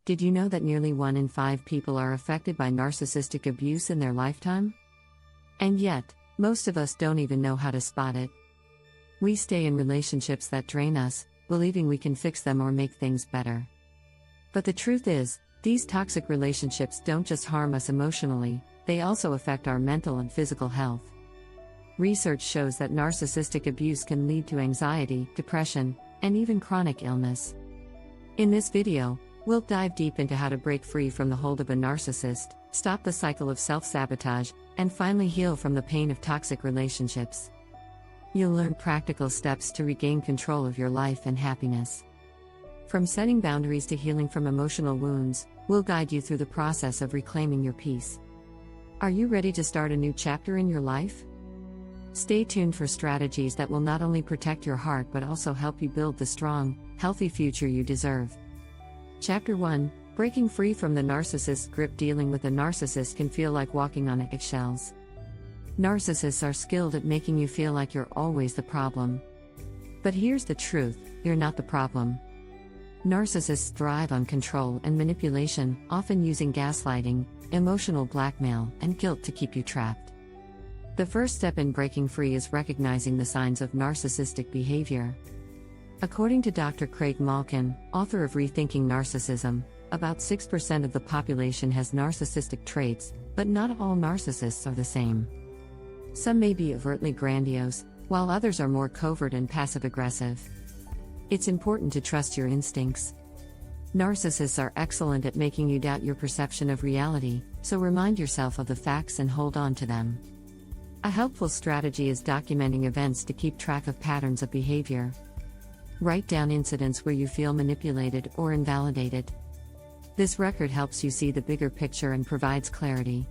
Did you know that nearly 1 in 5 people are affected by narcissistic abuse in their lifetime? And yet, most of us don't even know how to spot it. We stay in relationships that drain us, believing we can fix them or make things better. But the truth is, these toxic relationships don't just harm us emotionally, they also affect our mental and physical health. Research shows that narcissistic abuse can lead to anxiety, depression, and even chronic illness. In this video, we'll dive deep into how to break free from the hold of a narcissist, stop the cycle of self-sabotage, and finally heal from the pain of toxic relationships. You'll learn practical steps to regain control of your life and happiness. From setting boundaries to healing from emotional wounds, we'll guide you through the process of reclaiming your peace. Are you ready to start a new chapter in your life? Stay tuned for strategies that will not only protect your heart but also help you build the strong, healthy future you deserve. Chapter 1: Breaking free from the narcissist's grip. Dealing with a narcissist can feel like walking on eggshells. Narcissists are skilled at making you feel like you're always the problem. But here's the truth: you're not the problem. Narcissists thrive on control and manipulation, often using gaslighting, emotional blackmail, and guilt to keep you trapped. The first step in breaking free is recognizing the signs of narcissistic behavior. According to Dr. Craig Malkin, author of Rethinking Narcissism, about 6% of the population has narcissistic traits, but not all narcissists are the same. Some may be overtly grandiose, while others are more covert and passive-aggressive. It's important to trust your instincts. Narcissists are excellent at making you doubt your perception of reality, so remind yourself of the facts and hold on to them. A helpful strategy is documenting events to keep track of patterns of behavior. Write down incidents where you feel manipulated or invalidated. This record helps you see the bigger picture and provides clarity.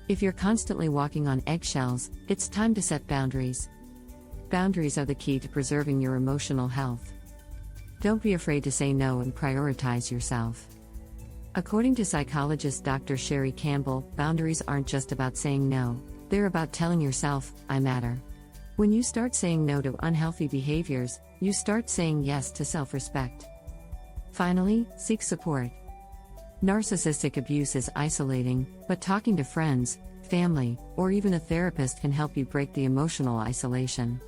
If you're constantly walking on eggshells, it's time to set boundaries. Boundaries are the key to preserving your emotional health. Don't be afraid to say no and prioritize yourself. According to psychologist Dr. Sherry Campbell, boundaries aren't just about saying no, they're about telling yourself, "I matter." When you start saying no to unhealthy behaviors, you start saying yes to self-respect. Finally, seek support. Narcissistic abuse is isolating, but talking to friends, family, or even a therapist can help you break the emotional isolation.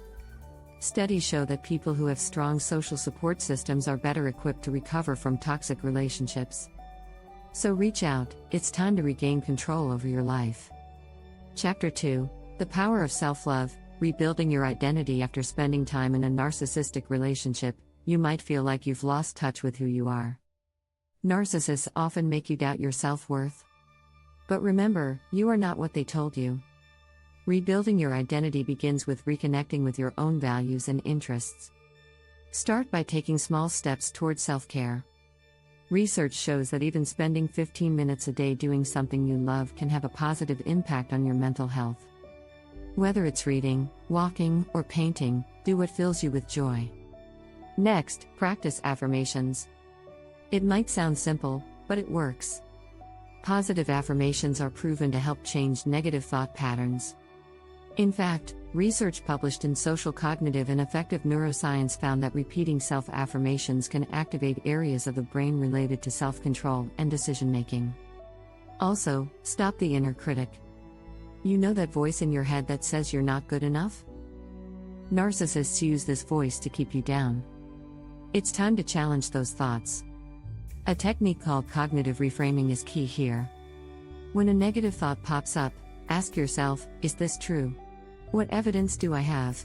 Studies show that people who have strong social support systems are better equipped to recover from toxic relationships. So reach out, it's time to regain control over your life. Chapter 2: The Power of Self-Love. Rebuilding your identity. After spending time in a narcissistic relationship, you might feel like you've lost touch with who you are. Narcissists often make you doubt your self-worth. But remember, you are not what they told you. Rebuilding your identity begins with reconnecting with your own values and interests. Start by taking small steps towards self-care. Research shows that even spending 15 minutes a day doing something you love can have a positive impact on your mental health. Whether it's reading, walking, or painting, do what fills you with joy. Next, practice affirmations. It might sound simple, but it works. Positive affirmations are proven to help change negative thought patterns. In fact, research published in Social Cognitive and Affective Neuroscience found that repeating self-affirmations can activate areas of the brain related to self-control and decision-making. Also, stop the inner critic. You know that voice in your head that says you're not good enough? Narcissists use this voice to keep you down. It's time to challenge those thoughts. A technique called cognitive reframing is key here. When a negative thought pops up, ask yourself, is this true? What evidence do I have?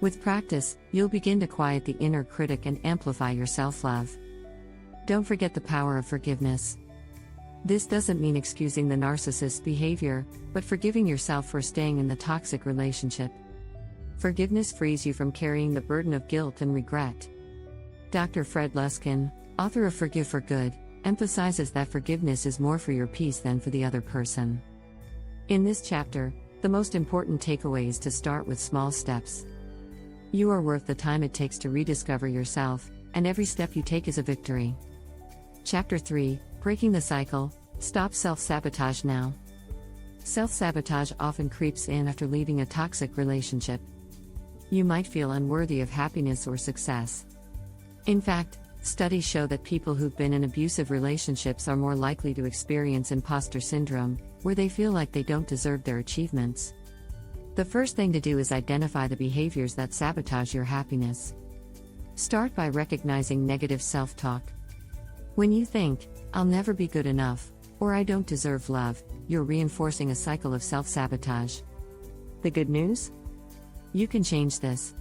With practice, you'll begin to quiet the inner critic and amplify your self-love. Don't forget the power of forgiveness. This doesn't mean excusing the narcissist's behavior, but forgiving yourself for staying in the toxic relationship. Forgiveness frees you from carrying the burden of guilt and regret. Dr. Fred Luskin, author of Forgive for Good, emphasizes that forgiveness is more for your peace than for the other person. In this chapter, the most important takeaway is to start with small steps. You are worth the time it takes to rediscover yourself, and every step you take is a victory. Chapter 3: Breaking the Cycle. Stop self-sabotage now. Self-sabotage often creeps in after leaving a toxic relationship. You might feel unworthy of happiness or success. In fact, Studies show that people who've been in abusive relationships are more likely to experience imposter syndrome, where they feel like they don't deserve their achievements. The first thing to do is identify the behaviors that sabotage your happiness. Start by recognizing negative self-talk. When you think, "I'll never be good enough," or "I don't deserve love," you're reinforcing a cycle of self-sabotage. The good news? You can change this.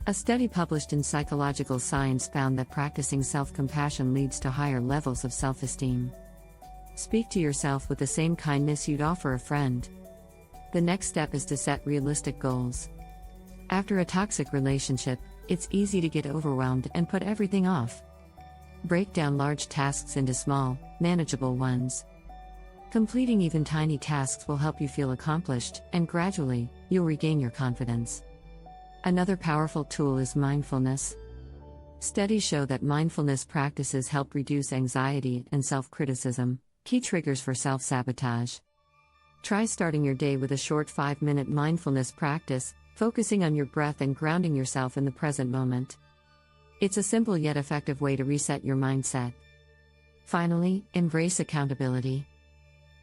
A study published in Psychological Science found that practicing self-compassion leads to higher levels of self-esteem. Speak to yourself with the same kindness you'd offer a friend. The next step is to set realistic goals. After a toxic relationship, it's easy to get overwhelmed and put everything off. Break down large tasks into small, manageable ones. Completing even tiny tasks will help you feel accomplished, and gradually, you'll regain your confidence. Another powerful tool is mindfulness. Studies show that mindfulness practices help reduce anxiety and self-criticism, key triggers for self-sabotage. Try starting your day with a short 5-minute mindfulness practice, focusing on your breath and grounding yourself in the present moment. It's a simple yet effective way to reset your mindset. Finally, embrace accountability.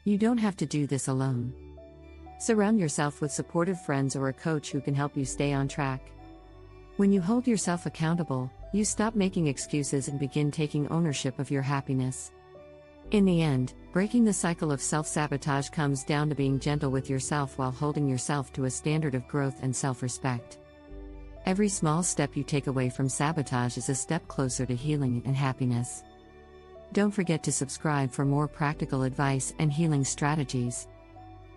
You don't have to do this alone. Surround yourself with supportive friends or a coach who can help you stay on track. When you hold yourself accountable, you stop making excuses and begin taking ownership of your happiness. In the end, breaking the cycle of self-sabotage comes down to being gentle with yourself while holding yourself to a standard of growth and self-respect. Every small step you take away from sabotage is a step closer to healing and happiness. Don't forget to subscribe for more practical advice and healing strategies.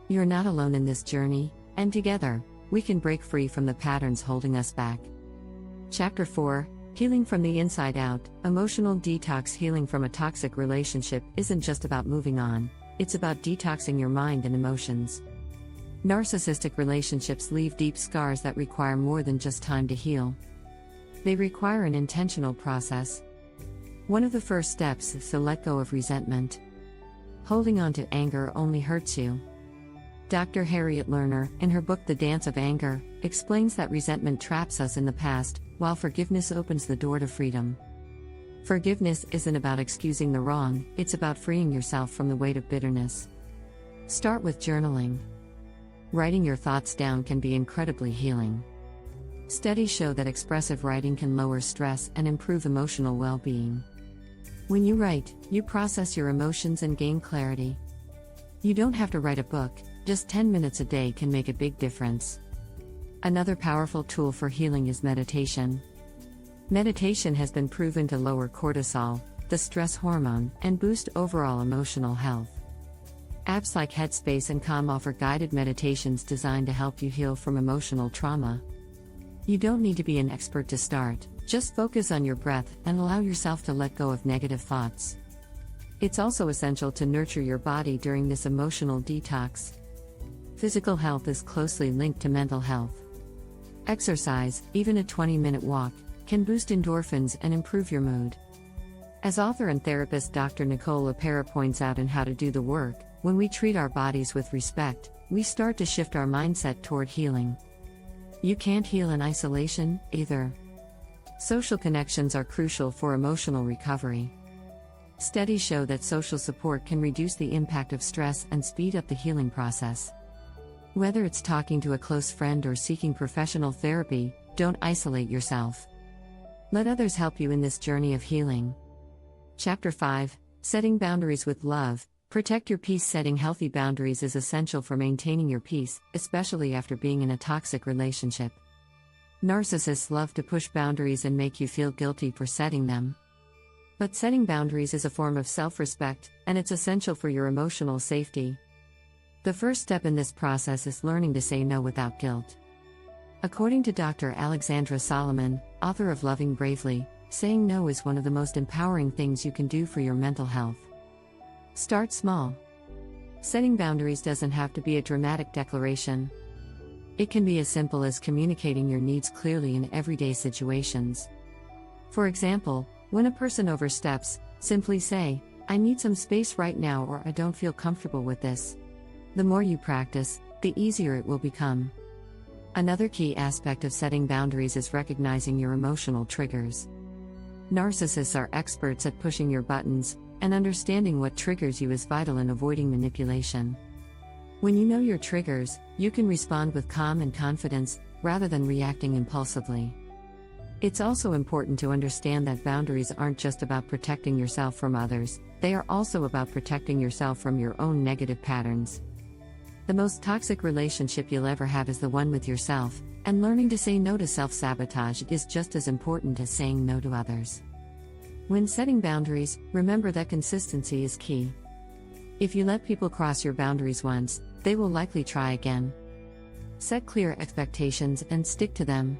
You're not alone in this journey, and together, we can break free from the patterns holding us back. Chapter 4: Healing from the Inside Out. Emotional detox. Healing from a toxic relationship isn't just about moving on, it's about detoxing your mind and emotions. Narcissistic relationships leave deep scars that require more than just time to heal. They require an intentional process. One of the first steps is to let go of resentment. Holding on to anger only hurts you. Dr. Harriet Lerner, in her book The Dance of Anger, explains that resentment traps us in the past, while forgiveness opens the door to freedom. Forgiveness isn't about excusing the wrong, it's about freeing yourself from the weight of bitterness. Start with journaling. Writing your thoughts down can be incredibly healing. Studies show that expressive writing can lower stress and improve emotional well-being. When you write, you process your emotions and gain clarity. You don't have to write a book, just 10 minutes a day can make a big difference. Another powerful tool for healing is meditation. Meditation has been proven to lower cortisol, the stress hormone, and boost overall emotional health. Apps like Headspace and Calm offer guided meditations designed to help you heal from emotional trauma. You don't need to be an expert to start, just focus on your breath and allow yourself to let go of negative thoughts. It's also essential to nurture your body during this emotional detox. Physical health is closely linked to mental health. Exercise, even a 20-minute walk, can boost endorphins and improve your mood. As author and therapist Dr. Nicole LePera points out in How to Do the Work, when we treat our bodies with respect, we start to shift our mindset toward healing. You can't heal in isolation, either. Social connections are crucial for emotional recovery. Studies show that social support can reduce the impact of stress and speed up the healing process. Whether it's talking to a close friend or seeking professional therapy, don't isolate yourself. Let others help you in this journey of healing. Chapter 5: Setting Boundaries with Love. Protect your peace. Setting healthy boundaries is essential for maintaining your peace, especially after being in a toxic relationship. Narcissists love to push boundaries and make you feel guilty for setting them. But setting boundaries is a form of self-respect, and it's essential for your emotional safety. The first step in this process is learning to say no without guilt. According to Dr. Alexandra Solomon, author of Loving Bravely, saying no is one of the most empowering things you can do for your mental health. Start small. Setting boundaries doesn't have to be a dramatic declaration. It can be as simple as communicating your needs clearly in everyday situations. For example, when a person oversteps, simply say, "I need some space right now," or "I don't feel comfortable with this." The more you practice, the easier it will become. Another key aspect of setting boundaries is recognizing your emotional triggers. Narcissists are experts at pushing your buttons, and understanding what triggers you is vital in avoiding manipulation. When you know your triggers, you can respond with calm and confidence, rather than reacting impulsively. It's also important to understand that boundaries aren't just about protecting yourself from others, they are also about protecting yourself from your own negative patterns. The most toxic relationship you'll ever have is the one with yourself, and learning to say no to self-sabotage is just as important as saying no to others. When setting boundaries, remember that consistency is key. If you let people cross your boundaries once, they will likely try again. Set clear expectations and stick to them.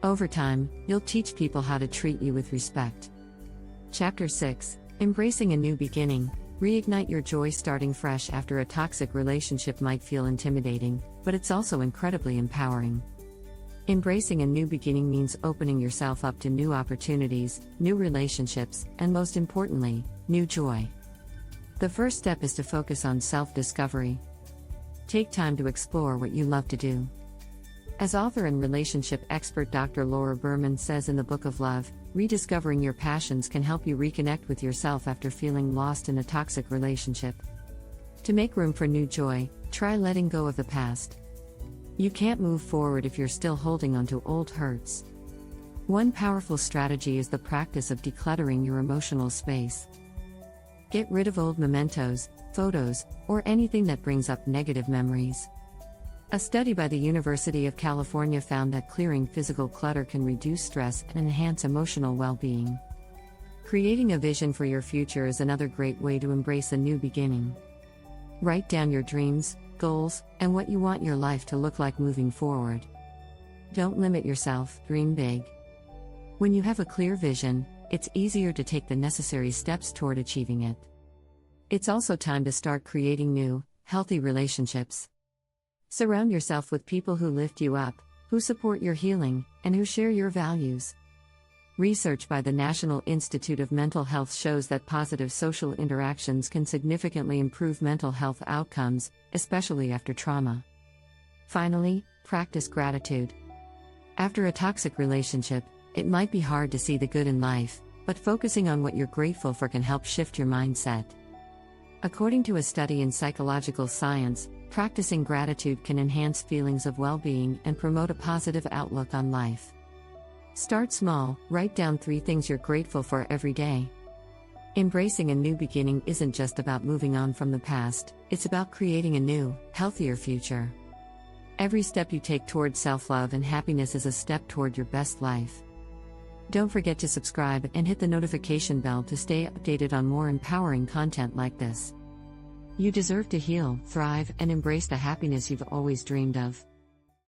Over time, you'll teach people how to treat you with respect. Chapter 6: Embracing a New Beginning. Reignite your joy. Starting fresh after a toxic relationship might feel intimidating, but it's also incredibly empowering. Embracing a new beginning means opening yourself up to new opportunities, new relationships, and most importantly, new joy. The first step is to focus on self-discovery. Take time to explore what you love to do. As author and relationship expert Dr. Laura Berman says in the Book of Love, rediscovering your passions can help you reconnect with yourself after feeling lost in a toxic relationship. To make room for new joy, try letting go of the past. You can't move forward if you're still holding onto old hurts. One powerful strategy is the practice of decluttering your emotional space. Get rid of old mementos, photos, or anything that brings up negative memories. A study by the University of California found that clearing physical clutter can reduce stress and enhance emotional well-being. Creating a vision for your future is another great way to embrace a new beginning. Write down your dreams, goals, and what you want your life to look like moving forward. Don't limit yourself, dream big. When you have a clear vision, it's easier to take the necessary steps toward achieving it. It's also time to start creating new, healthy relationships. Surround yourself with people who lift you up, who support your healing, and who share your values. Research by the National Institute of Mental Health shows that positive social interactions can significantly improve mental health outcomes, especially after trauma. Finally, practice gratitude. After a toxic relationship, it might be hard to see the good in life, but focusing on what you're grateful for can help shift your mindset. According to a study in psychological science, practicing gratitude can enhance feelings of well-being and promote a positive outlook on life. Start small, write down 3 things you're grateful for every day. Embracing a new beginning isn't just about moving on from the past, it's about creating a new, healthier future. Every step you take toward self-love and happiness is a step toward your best life. Don't forget to subscribe and hit the notification bell to stay updated on more empowering content like this. You deserve to heal, thrive, and embrace the happiness you've always dreamed of.